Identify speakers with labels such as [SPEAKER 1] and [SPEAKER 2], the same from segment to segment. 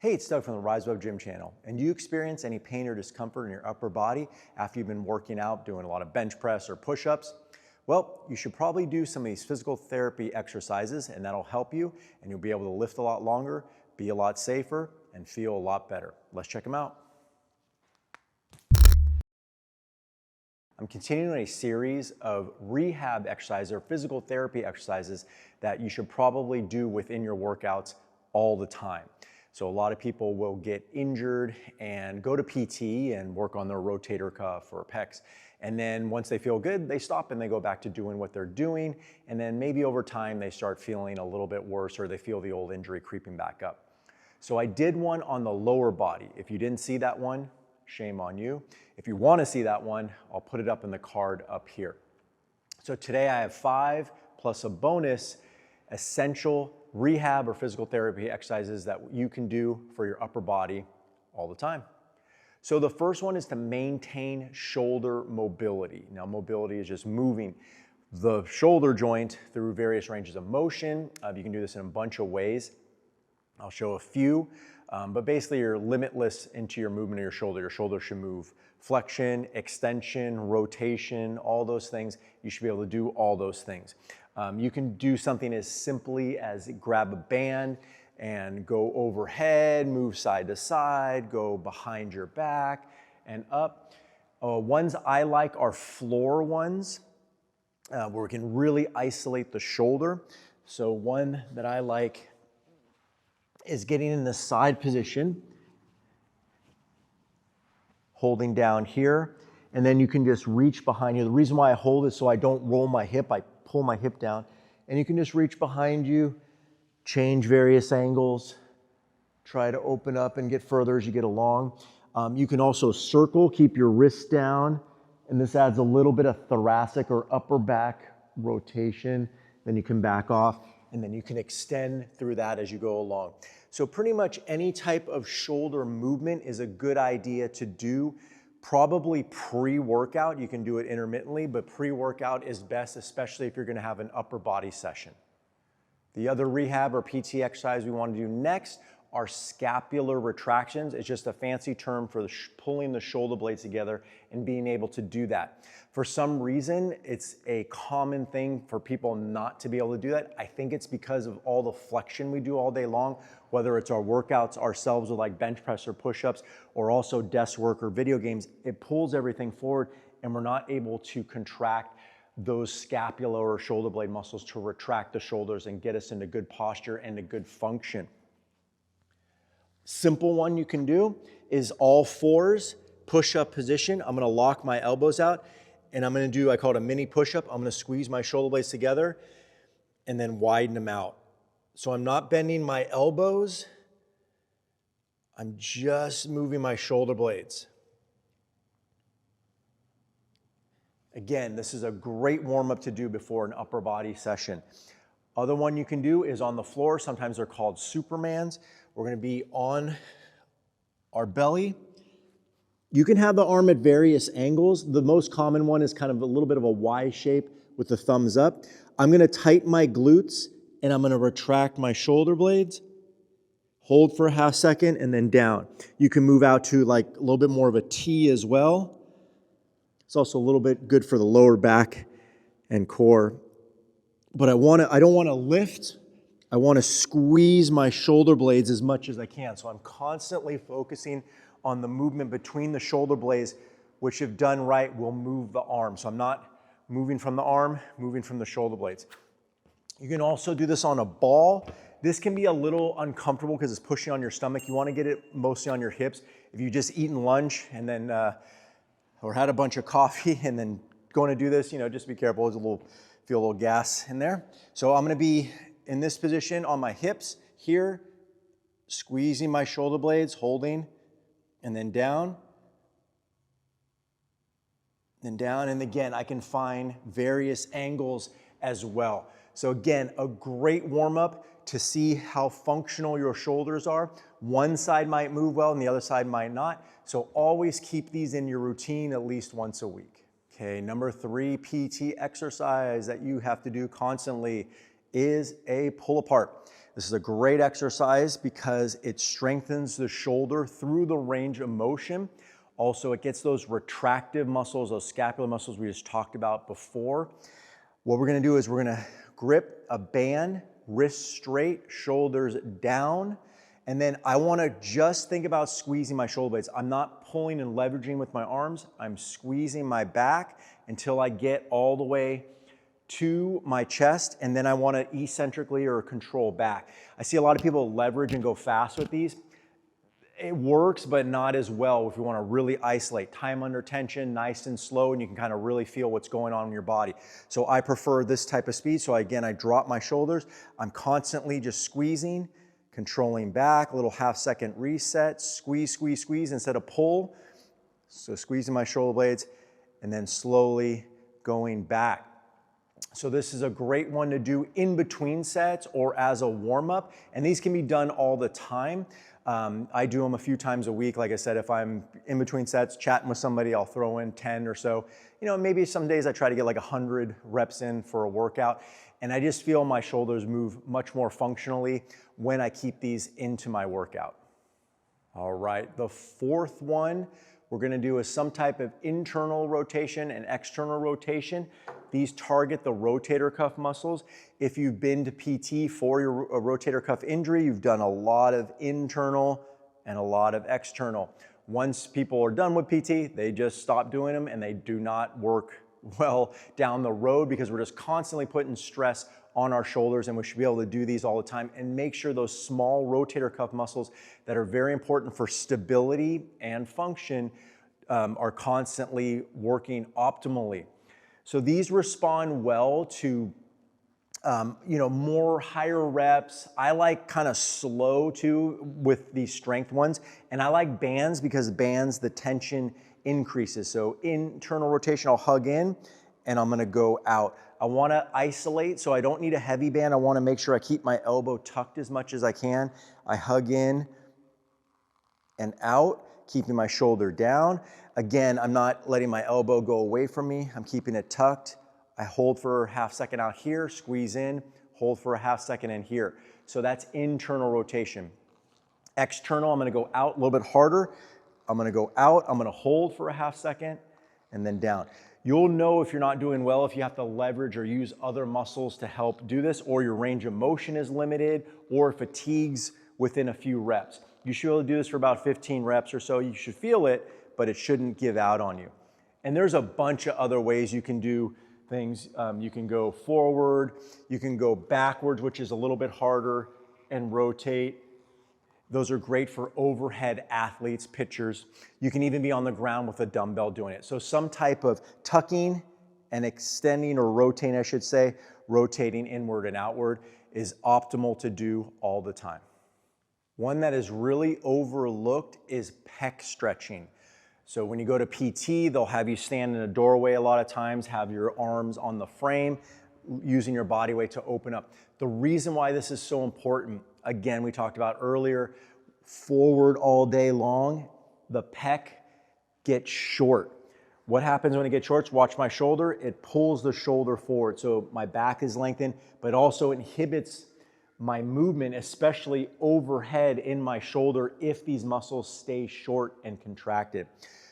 [SPEAKER 1] Hey, it's Doug from the Rise Above Gym channel. And do you experience any pain or discomfort in your upper body after you've been working out, doing a lot of bench press or push-ups? Well, you should probably do some of these physical therapy exercises, and that'll help you, and you'll be able to lift a lot longer, be a lot safer, and feel a lot better. Let's check them out. I'm continuing a series of rehab exercises or physical therapy exercises that you should probably do within your workouts all the time. So a lot of people will get injured and go to PT and work on their rotator cuff or pecs. And then once they feel good, they stop and they go back to doing what they're doing. And then maybe over time they start feeling a little bit worse or they feel the old injury creeping back up. So I did one on the lower body. If you didn't see that one, shame on you. If you want to see that one, I'll put it up in the card up here. So today I have 5 plus a bonus essential rehab or physical therapy exercises that you can do for your upper body all the time. So the first one is to maintain shoulder mobility. Now mobility is just moving the shoulder joint through various ranges of motion. You can do this in a bunch of ways. I'll show a few, but basically you're limitless into your movement of your shoulder. Your shoulder should move flexion, extension, rotation, all those things. You should be able to do all those things. You can do something as simply as grab a band and go overhead, move side to side, go behind your back and up. Ones I like are floor ones, where we can really isolate the shoulder. So one that I like is getting in the side position, holding down here, and then you can just reach behind you. The reason why I hold is so I don't roll my hip, I pull my hip down, and you can just reach behind you, change various angles, try to open up and get further as you get along. You can also circle, keep your wrists down, and this adds a little bit of thoracic or upper back rotation. Then you can back off, and then you can extend through that as you go along. So pretty much any type of shoulder movement is a good idea to do. Probably pre-workout. You can do it intermittently, but pre-workout is best, especially if you're going to have an upper body session. The other rehab or PT exercise we want to do next are scapular retractions. It's just a fancy term for pulling the shoulder blades together and being able to do that. For some reason, it's a common thing for people not to be able to do that. I think it's because of all the flexion we do all day long, whether it's our workouts ourselves with like bench press or push-ups, or also desk work or video games. It pulls everything forward and we're not able to contract those scapular or shoulder blade muscles to retract the shoulders and get us into good posture and a good function. Simple one you can do is all fours, push-up position. I'm gonna lock my elbows out and I'm gonna do, I call it a mini push-up. I'm gonna squeeze my shoulder blades together and then widen them out. So I'm not bending my elbows. I'm just moving my shoulder blades. Again, this is a great warm-up to do before an upper body session. Other one you can do is on the floor. Sometimes they're called Supermans. We're going to be on our belly. You can have the arm at various angles. The most common one is kind of a little bit of a Y shape with the thumbs up. I'm going to tighten my glutes and I'm going to retract my shoulder blades. Hold for a half second and then down. You can move out to like a little bit more of a T as well. It's also a little bit good for the lower back and core. But I don't want to lift. I want to squeeze my shoulder blades as much as I can. So I'm constantly focusing on the movement between the shoulder blades, which if done right will move the arm. So I'm not moving from the arm, moving from the shoulder blades. You can also do this on a ball. This can be a little uncomfortable because it's pushing on your stomach. You want to get it mostly on your hips. If you just eaten lunch and then or had a bunch of coffee and then going to do this, just be careful. There's feel a little gas in there. So I'm going to be in this position on my hips here, squeezing my shoulder blades, holding, and then down, and down. And again, I can find various angles as well. So again, a great warm-up to see how functional your shoulders are. One side might move well and the other side might not. So always keep these in your routine at least once a week. Okay, number 3 PT exercise that you have to do constantly is a pull apart. This is a great exercise because it strengthens the shoulder through the range of motion. Also, it gets those retractive muscles, those scapular muscles we just talked about before. What we're gonna do is we're gonna grip a band, wrists straight, shoulders down, and then I wanna just think about squeezing my shoulder blades. I'm not pulling and leveraging with my arms. I'm squeezing my back until I get all the way to my chest, and then I want to eccentrically or control back. I see a lot of people leverage and go fast with these. It works, but not as well if you want to really isolate. Time under tension, nice and slow, and you can kind of really feel what's going on in your body. So I prefer this type of speed. So again, I drop my shoulders. I'm constantly just squeezing, controlling back, a little half-second reset, squeeze, squeeze, squeeze instead of pull. So squeezing my shoulder blades, and then slowly going back. So this is a great one to do in between sets or as a warm-up, and these can be done all the time. I do them a few times a week. Like I said, if I'm in between sets chatting with somebody, I'll throw in 10 or so. You know, maybe some days I try to get like 100 reps in for a workout, and I just feel my shoulders move much more functionally when I keep these into my workout. All right, the fourth one we're gonna do is some type of internal rotation and external rotation. These target the rotator cuff muscles. If you've been to PT for your rotator cuff injury, you've done a lot of internal and a lot of external. Once people are done with PT, they just stop doing them and they do not work well down the road because we're just constantly putting stress on our shoulders, and we should be able to do these all the time and make sure those small rotator cuff muscles that are very important for stability and function are constantly working optimally. So these respond well to more higher reps. I like kind of slow too with these strength ones, and I like bands because bands, the tension increases. So internal rotation, I'll hug in and I'm gonna go out. I wanna isolate, so I don't need a heavy band. I wanna make sure I keep my elbow tucked as much as I can. I hug in and out, keeping my shoulder down. Again, I'm not letting my elbow go away from me. I'm keeping it tucked. I hold for a half second out here, squeeze in, hold for a half second in here. So that's internal rotation. External, I'm gonna go out a little bit harder. I'm gonna go out, I'm gonna hold for a half second, and then down. You'll know if you're not doing well if you have to leverage or use other muscles to help do this, or your range of motion is limited, or fatigues within a few reps. You should be able to do this for about 15 reps or so. You should feel it, but it shouldn't give out on you. And there's a bunch of other ways you can do things. You can go forward, you can go backwards, which is a little bit harder, and rotate. Those are great for overhead athletes, pitchers. You can even be on the ground with a dumbbell doing it. So some type of tucking and extending, or rotating, I should say, rotating inward and outward is optimal to do all the time. One that is really overlooked is pec stretching. So when you go to PT, they'll have you stand in a doorway a lot of times, have your arms on the frame, using your body weight to open up. The reason why this is so important, again, we talked about earlier, forward all day long, the pec gets short. What happens when it gets short? Watch my shoulder, it pulls the shoulder forward. So my back is lengthened, but also inhibits my movement, especially overhead in my shoulder, if these muscles stay short and contracted.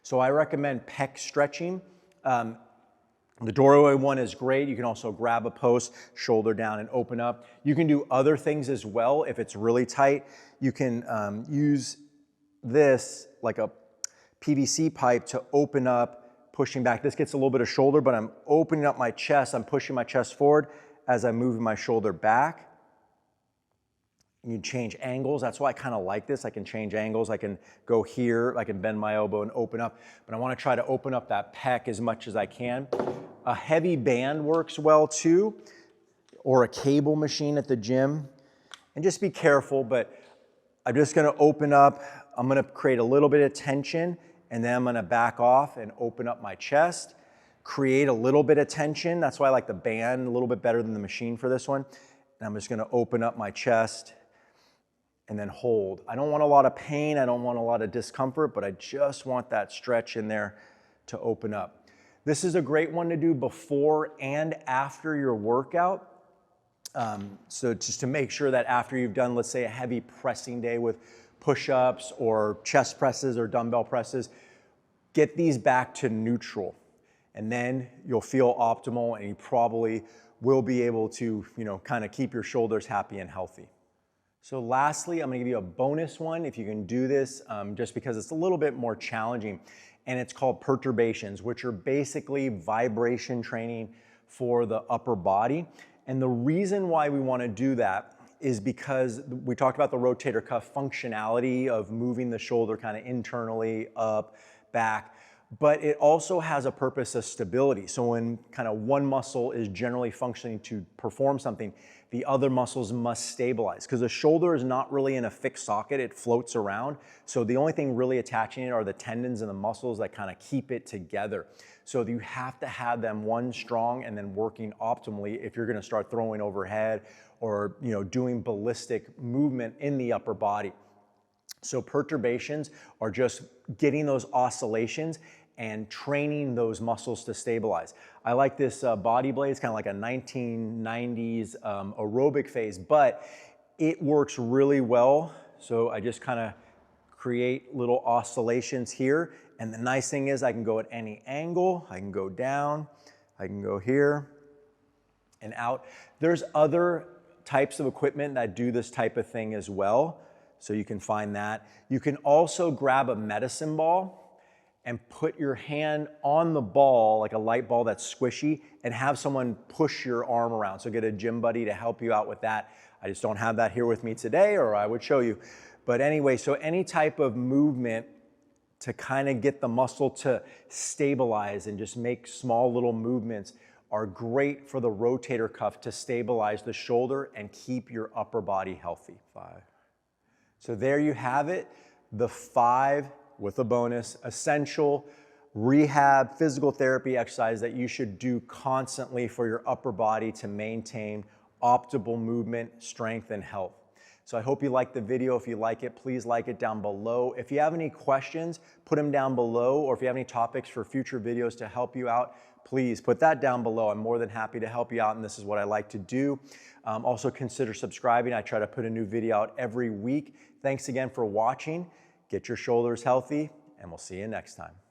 [SPEAKER 1] So I recommend pec stretching. The doorway one is great. You can also grab a post, shoulder down, and open up. You can do other things as well if it's really tight. You can use this like a PVC pipe to open up, pushing back. This gets a little bit of shoulder, but I'm opening up my chest. I'm pushing my chest forward as I'm moving my shoulder back. You can change angles. That's why I kind of like this. I can change angles. I can go here. I can bend my elbow and open up. But I want to try to open up that pec as much as I can. A heavy band works well too, or a cable machine at the gym. And just be careful, but I'm just going to open up. I'm going to create a little bit of tension, and then I'm going to back off and open up my chest. Create a little bit of tension. That's why I like the band a little bit better than the machine for this one. And I'm just going to open up my chest and then hold. I don't want a lot of pain, I don't want a lot of discomfort, but I just want that stretch in there to open up. This is a great one to do before and after your workout. So just to make sure that after you've done, let's say, a heavy pressing day with push-ups or chest presses or dumbbell presses, get these back to neutral. And then you'll feel optimal, and you probably will be able to, kind of keep your shoulders happy and healthy. So lastly, I'm gonna give you a bonus one if you can do this, just because it's a little bit more challenging. And it's called Perturbations, which are basically vibration training for the upper body. And the reason why we wanna do that is because we talked about the rotator cuff functionality of moving the shoulder kind of internally, up, back, but it also has a purpose of stability. So when kind of one muscle is generally functioning to perform something, the other muscles must stabilize, because the shoulder is not really in a fixed socket, it floats around. So the only thing really attaching it are the tendons and the muscles that kind of keep it together. So you have to have them, one, strong and then working optimally if you're gonna start throwing overhead or doing ballistic movement in the upper body. So perturbations are just getting those oscillations and training those muscles to stabilize. I like this body blade. It's kind of like a 1990s aerobic phase, but it works really well. So I just kind of create little oscillations here. And the nice thing is I can go at any angle. I can go down, I can go here and out. There's other types of equipment that do this type of thing as well. So you can find that. You can also grab a medicine ball and put your hand on the ball, like a light ball that's squishy, and have someone push your arm around. So get a gym buddy to help you out with that. I just don't have that here with me today, or I would show you. But anyway, so any type of movement to kind of get the muscle to stabilize and just make small little movements are great for the rotator cuff to stabilize the shoulder and keep your upper body healthy. 5. So there you have it, the 5 with a bonus, essential rehab physical therapy exercise that you should do constantly for your upper body to maintain optimal movement, strength, and health. So I hope you liked the video. If you like it, please like it down below. If you have any questions, put them down below, or if you have any topics for future videos to help you out, please put that down below. I'm more than happy to help you out, and this is what I like to do. Also consider subscribing. I try to put a new video out every week. Thanks again for watching. Get your shoulders healthy, and we'll see you next time.